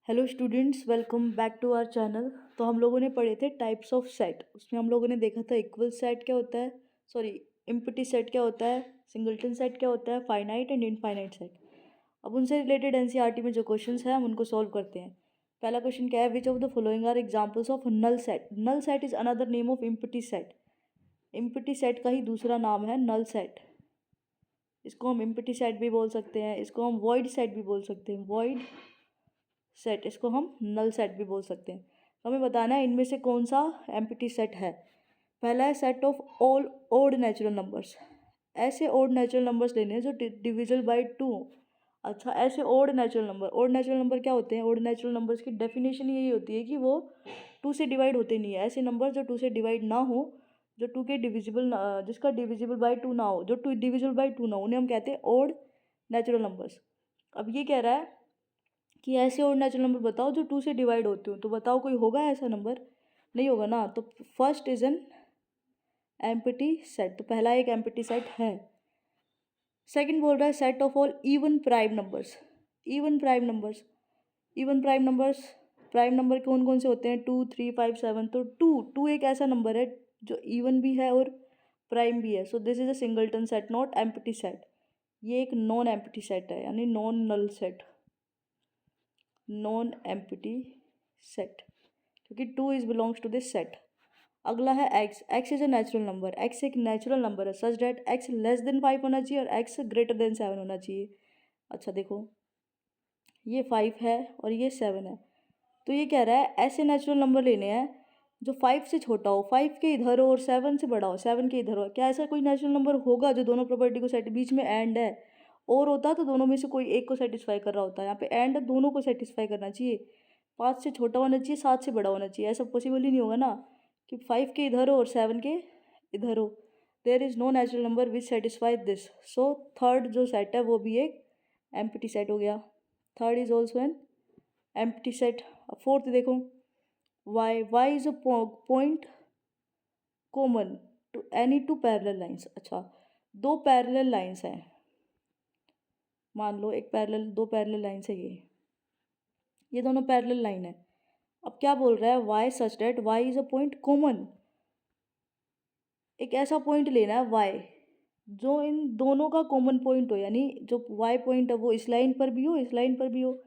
Hello students, welcome back to our channel. तो हम लोगों ने पढ़े थे टाइप्स ऑफ सेट। उसमें हम लोगों ने देखा था इक्वल सेट क्या होता है, सॉरी एम्प्टी सेट क्या होता है, सिंगल्टन सेट क्या होता है, फाइनाइट एंड इनफाइनाइट सेट। अब उनसे रिलेटेड एनसीईआरटी में जो क्वेश्चंस हैं हम उनको सॉल्व करते हैं। पहला क्वेश्चन क्या है, which of the following are examples of null set. Null set is another name of empty set. Empty set का ही दूसरा नाम है नल सेट। इसको हम एम्प्टी सेट भी बोल सकते हैं, इसको हम वॉइड सेट भी बोल सकते हैं, वॉइड सेट। इसको हम नल सेट भी बोल सकते हैं। तो हमें बताना है इनमें से कौन सा एम्प्टी सेट है। पहला है set of all odd natural numbers. ऐसे ओड नेचुरल नंबर्स लेने हैं जो डिविजल बाय टू हो। अच्छा, ऐसे ओड नेचुरल नंबर क्या होते हैं? ओड नेचुरल नंबर्स की डेफिनेशन यही होती है कि वो टू से डिवाइड होते नहीं है। ऐसे नंबर जो टू से डिवाइड ना हो, जो टू के डिविजिबल, जिसका डिविजिबल बाय टू ना हो, जो टू डिविजिबल बाय टू ना हो, उन्हें हम कहते हैं ओड नेचुरल नंबर्स। अब ये कह रहा है कि ऐसे और नेचुरल नंबर बताओ जो टू से डिवाइड होते हो। तो बताओ कोई होगा ऐसा नंबर? नहीं होगा ना। तो first is an empty set. तो पहला एक एम्प्टी सेट है। सेकंड बोल रहा है set of all even prime numbers. Even prime numbers, even prime numbers, prime number कौन कौन से होते हैं? 2, 3, 5, 7। तो टू टू एक ऐसा नंबर है जो इवन भी है और प्राइम भी है। So this is a singleton set, not empty set. ये एक नॉन एम्प्टी सेट है, यानी non null set, non empty set, क्योंकि two is belongs to this set. अगला है x. X is a natural number. X एक natural number है such that x less than 5 होना चाहिए और एक्स ग्रेटर देन 7 होना चाहिए। अच्छा देखो, ये 5 है और ये 7 है। तो ये कह रहा है ऐसे नेचुरल नंबर लेने हैं जो 5 से छोटा हो, 5 के इधर हो, और 7 से बड़ा हो, 7 के इधर हो। क्या ऐसा कोई नेचुरल नंबर होगा जो दोनों प्रॉपर्टी को सेट, बीच में एंड है और होता तो दोनों में से कोई एक को सेटिस्फाई कर रहा होता है। यहाँ पे एंड दोनों को सेटिस्फाई करना चाहिए। 5 से छोटा होना चाहिए, 7 से बड़ा होना चाहिए। ऐसा पॉसिबल ही नहीं होगा ना कि 5 के इधर हो और 7 के इधर हो। There is no natural number which satisfy this. So third जो सेट है वो भी एक एम्प्टी सेट हो गया। Third is also an empty set. Fourth देखो, y is a point common to any two parallel lines. अच्छा, दो पैरेलल लाइंस हैं, मान लो एक पैरेलल, दो पैरेलल लाइंस है, ये दोनों पैरेलल लाइन है। अब क्या बोल रहा है, y such that y is a point common. एक ऐसा पॉइंट लेना है y जो इन दोनों का कॉमन पॉइंट हो, यानी जो y पॉइंट है वो इस लाइन पर भी हो, इस लाइन पर भी हो।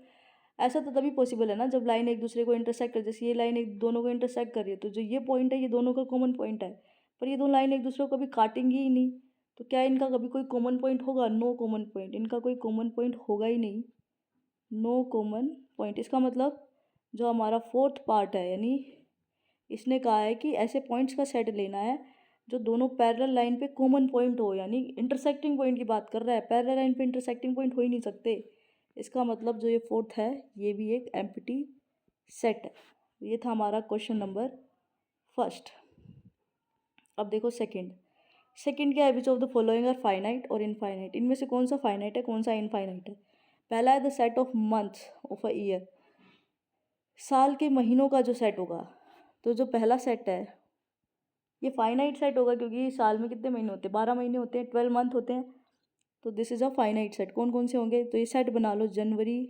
ऐसा तो तभी पॉसिबल है ना जब लाइन एक दूसरे को इंटरसेक्ट कर, जैसे ये लाइन एक दोनों को इंटरसेक्ट कर रही है, तो जो ये पॉइंट है ये दोनों का कॉमन पॉइंट है। पर ये दो लाइन एक दूसरे को कभी काटेंगी ही नहीं। तो क्या इनका कभी कोई कॉमन पॉइंट होगा? No common point. इनका कोई कॉमन पॉइंट होगा ही नहीं, नो कॉमन पॉइंट। इसका मतलब जो हमारा फोर्थ पार्ट है, यानी इसने कहा है कि ऐसे पॉइंट्स का सेट लेना है जो दोनों पैरेलल लाइन पे कॉमन पॉइंट हो, यानी इंटरसेक्टिंग पॉइंट की बात कर रहा है। पैरेलल लाइन पे इंटरसेक्टिंग पॉइंट हो ही नहीं सकते। इसका मतलब जो ये फोर्थ है ये भी एक एम्प्टी सेट है। ये था हमारा क्वेश्चन नंबर फर्स्ट। अब देखो सेकंड। सेकंड क्या है, which of the following are finite और इनफाइनाइट। इनमें से कौन सा फाइनाइट है, कौन सा इनफाइनाइट है? पहला है the set of months of a year. साल के महीनों का जो सेट होगा, तो जो पहला सेट है ये फाइनाइट सेट होगा, क्योंकि साल में कितने महीने होते हैं? 12 महीने होते हैं, 12 मंथ होते हैं। तो this is a finite set. कौन कौन से होंगे? तो ये सेट बना लो, जनवरी,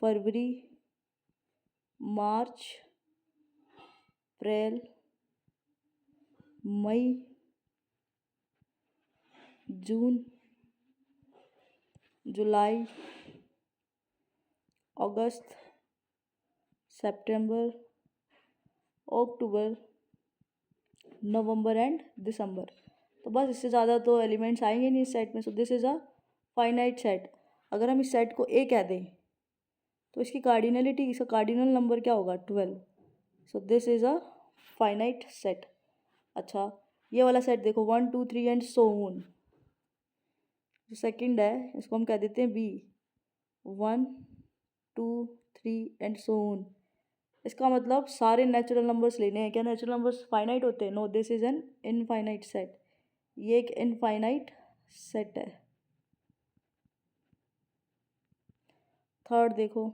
फरवरी, मार्च, अप्रैल, मई, जून, जुलाई, अगस्त, सितंबर, अक्टूबर, नवंबर एंड दिसंबर। तो बस इससे ज़्यादा तो एलिमेंट्स आएंगे नहीं इस सेट में। So this is a finite set. अगर हम इस सेट को ए कह दें तो इसकी कार्डिनलिटी, इसका कार्डिनल नंबर क्या होगा? 12। So this is a finite set. अच्छा, ये वाला सेट देखो, 1, 2, 3 एंड सो ऑन। जो सेकंड है इसको हम कह देते हैं बी, 1, 2, 3 एंड सो ऑन। इसका मतलब सारे नेचुरल नंबर्स लेने हैं। क्या नेचुरल नंबर्स फाइनाइट होते हैं? No, this is an infinite set. ये एक इनफाइनाइट सेट है। थर्ड देखो,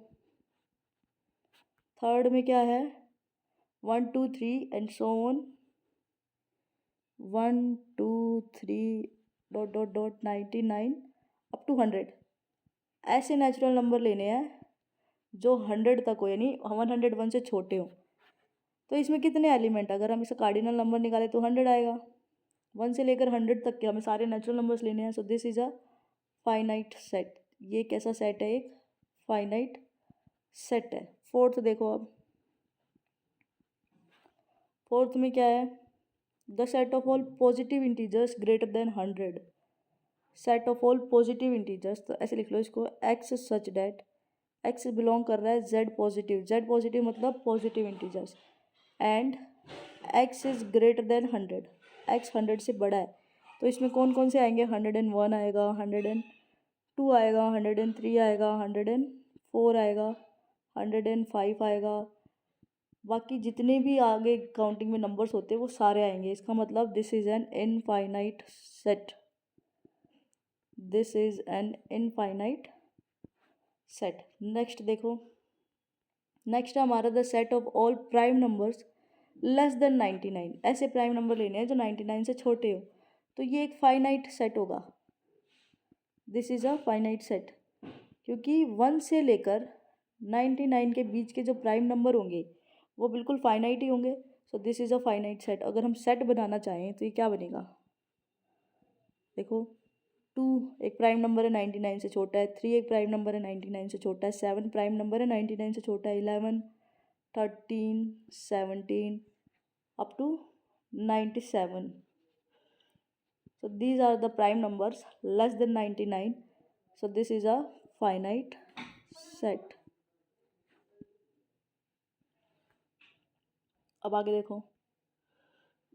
थर्ड में क्या है, 1, 2, 3 and so on, 1, 2, 3 dot dot dot 99 up to 100। ऐसे नेचुरल नंबर लेने हैं जो 100 तक हो, यानी 101 से छोटे हो। तो इसमें कितने एलिमेंट, अगर हम इसे कार्डिनल नंबर निकालें तो 100 आएगा। 1 से लेकर 100 तक के हमें सारे नेचुरल नंबर्स लेने हैं। So this is a finite set. ये कैसा सेट है, एक फाइनाइट सेट है। फोर्थ देखो, अब फोर्थ में क्या है, the set of all positive integers greater than 100। Set of all positive integers, तो ऐसे लिख लो इसको, x such that x belong कर रहा है जेड पॉजिटिव। जेड पॉजिटिव मतलब positive integers, and x is greater than 100। X 100 से बड़ा है। तो इसमें कौन कौन से आएंगे, 101 आएगा, 102 आएगा, 103 आएगा, 104 आएगा, 105 आएगा। बाकी जितने भी आगे काउंटिंग में नंबर्स होते हैं वो सारे आएंगे। इसका मतलब this is an infinite set. This is an infinite set. Next देखो, नेक्स्ट है हमारा the set of all prime numbers less than 99। ऐसे प्राइम नंबर लेने हैं जो 99 से छोटे हो। तो ये एक फाइनाइट सेट होगा। This is a finite set, क्योंकि 1 से लेकर 99 के बीच के जो प्राइम नंबर होंगे वो बिल्कुल फाइनाइट ही होंगे। So this is a finite set. अगर हम सेट बनाना चाहें तो ये क्या बनेगा, देखो, 2 एक प्राइम नंबर है, 99 से छोटा है। 3 एक प्राइम नंबर है, 99 से छोटा है। 7 प्राइम नंबर है, 99 से छोटा है। 11, 13, 17 up to 97। So these are the prime numbers less than 99. So this is a finite set. अब आगे देखो,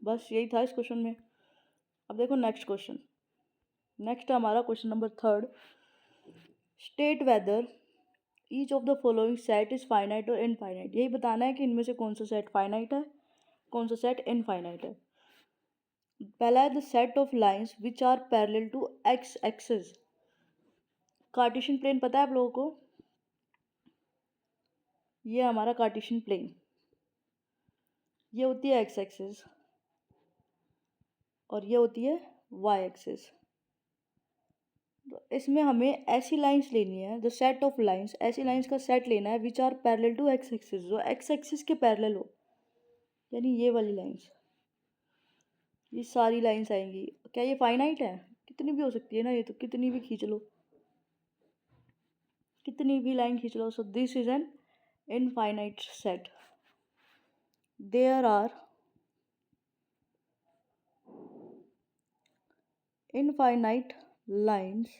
बस यही था इस क्वेश्चन में। अब देखो नेक्स्ट क्वेश्चन। नेक्स्ट हमारा question number 3। State whether each of the following set is finite और इनफाइनाइट। यही बताना है कि इनमें से कौन सा सेट फाइनाइट है, कौन सा सेट इनफाइनाइट है। पहला है the set of lines which are parallel to x axis. Cartesian plane पता है आप लोगों को, ये हमारा कार्टेशियन प्लेन, ये होती है एक्स एक्सिस और ये होती है वाई एक्सिस। तो इसमें हमें ऐसी लाइंस लेनी है, द सेट ऑफ लाइंस, ऐसी लाइंस का सेट लेना है which are parallel to x axis, जो एक्स एक्सिस के पैरेलल हो, यानी ये वाली लाइंस, ये सारी लाइंस आएंगी। क्या ये फाइनाइट है, कितनी भी हो सकती है ना, ये तो कितनी भी खींच लो, कितनी भी लाइन खींच लो। So this is an infinite set. There are infinite lines,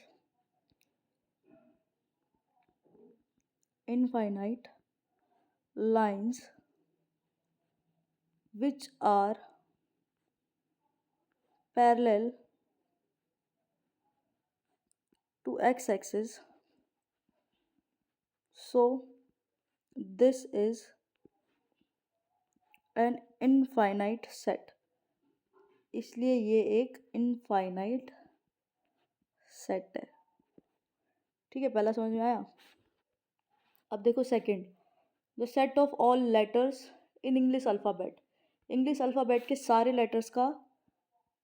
infinite lines which are parallel to x-axis. So this is an infinite set, इसलिए ये एक इनफाइनाइट सेट है। ठीक है, पहला समझ में आया। अब देखो second, the set of all letters in English alphabet. English alphabet के सारे लेटर्स का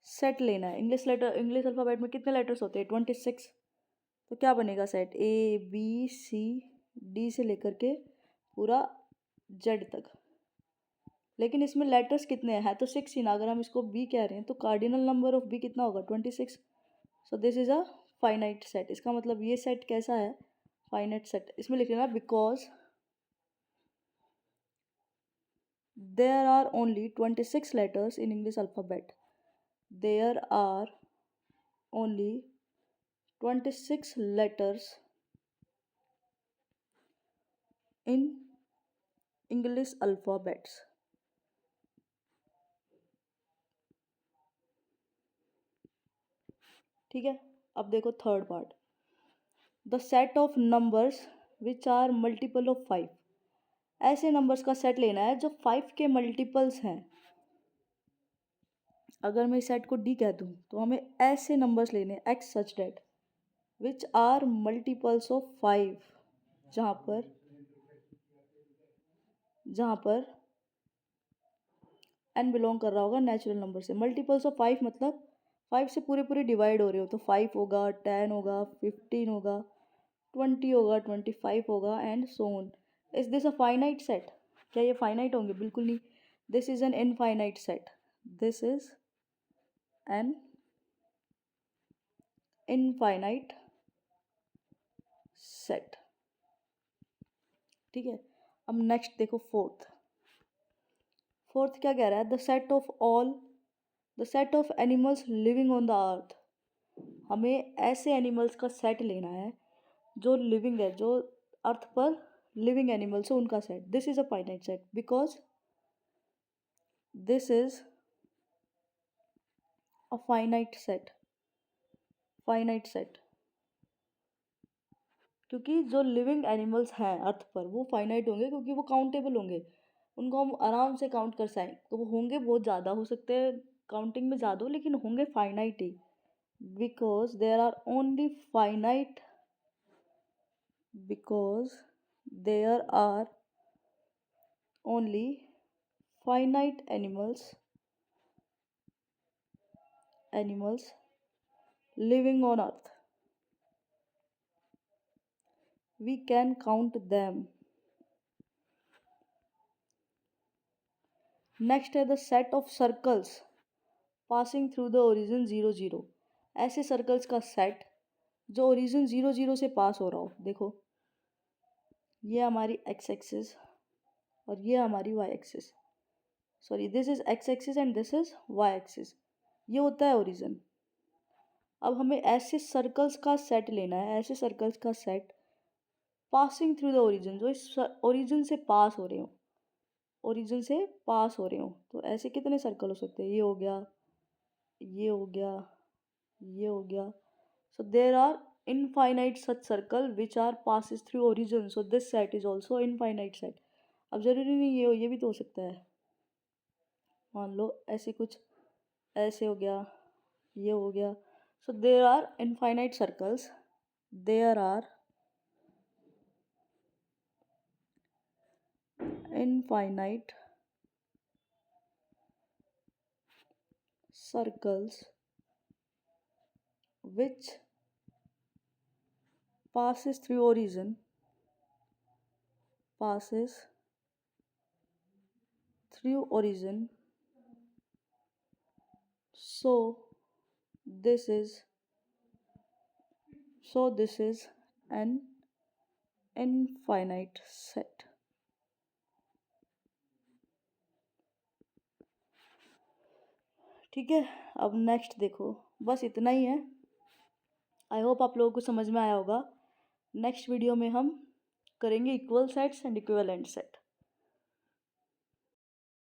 सेट लेना है। इंग्लिश अल्फ़ाबेट में कितने लेटर्स होते हैं, 26। तो क्या बनेगा set, A B C D से लेकर के पूरा जेड तक। लेकिन इसमें लेटर्स कितने हैं, है तो 6 ही ना। अगर हम इसको बी कह रहे हैं तो कार्डिनल नंबर ऑफ बी कितना होगा, 26। So this is a finite set. इसका मतलब ये सेट कैसा है, फाइनाइट सेट। इसमें लिख लेना because there are only 26 letters in English alphabet. There are only 26 letters in English alphabets. ठीक है, अब देखो third part, the set of numbers which are multiple of 5। ऐसे नंबर्स का सेट लेना है जो 5 के मल्टीपल्स हैं। अगर मैं इस सेट को डी कह दूँ तो हमें ऐसे नंबर्स लेने हैं, x such that which are multiples of 5, जहाँ पर एन बिलोंग कर रहा होगा नेचुरल नंबर से। मल्टीपल्स ऑफ 5 मतलब 5 से पूरे पूरे डिवाइड हो रहे हो, तो 5 होगा, 10 होगा, 15 होगा, 20 होगा, 25 होगा and so on. Is this a finite set? क्या ये फाइनाइट होंगे? बिल्कुल नहीं। This is an infinite set. This is an infinite set. ठीक है। अब नेक्स्ट देखो फोर्थ। फोर्थ क्या कह रहा है? The set of animals living on the earth. हमें ऐसे एनिमल्स का सेट लेना है जो लिविंग है, जो अर्थ पर लिविंग एनिमल्स है उनका set. This is a finite set because this is a finite set. Finite set क्योंकि जो लिविंग एनिमल्स हैं अर्थ पर वो फाइनाइट होंगे, क्योंकि वो काउंटेबल होंगे, उनको हम आराम से काउंट कर सकें। तो वो होंगे बहुत ज़्यादा, हो सकते हैं काउंटिंग में ज़्यादा हो, लेकिन होंगे फाइनाइट ही। Because there are only finite because there are only finite animals living on earth. We can count them. Next है the set of circles passing through the origin 0 0। ऐसे सर्कल्स का सेट जो ओरिजिन 0 0 से पास हो रहा हो। देखो ये हमारी एक्स एक्सिस और ये हमारी y axis. Sorry, this is x axis and this is y axis. ये होता है ओरिजिन। अब हमें ऐसे सर्कल्स का सेट लेना है, ऐसे सर्कल्स का set passing through the origin, जो इस ओरिजिन से पास हो रहे हो, ओरिजिन से पास हो रहे हो। तो ऐसे कितने सर्कल हो सकते हैं? ये हो गया, ये हो गया, ये हो गया। So there are infinite such circle which are passes through origin, so this set is also infinite set. अब जरूरी नहीं ये भी तो हो सकता है। मान लो ऐसे कुछ, ऐसे हो गया, ये हो गया। So there are infinite circles, there are infinite circles which passes through origin so this is an infinite set। ठीक है। अब नेक्स्ट देखो, बस इतना ही है। आई होप आप लोगों को समझ में आया होगा। नेक्स्ट वीडियो में हम करेंगे equal sets and equivalent set.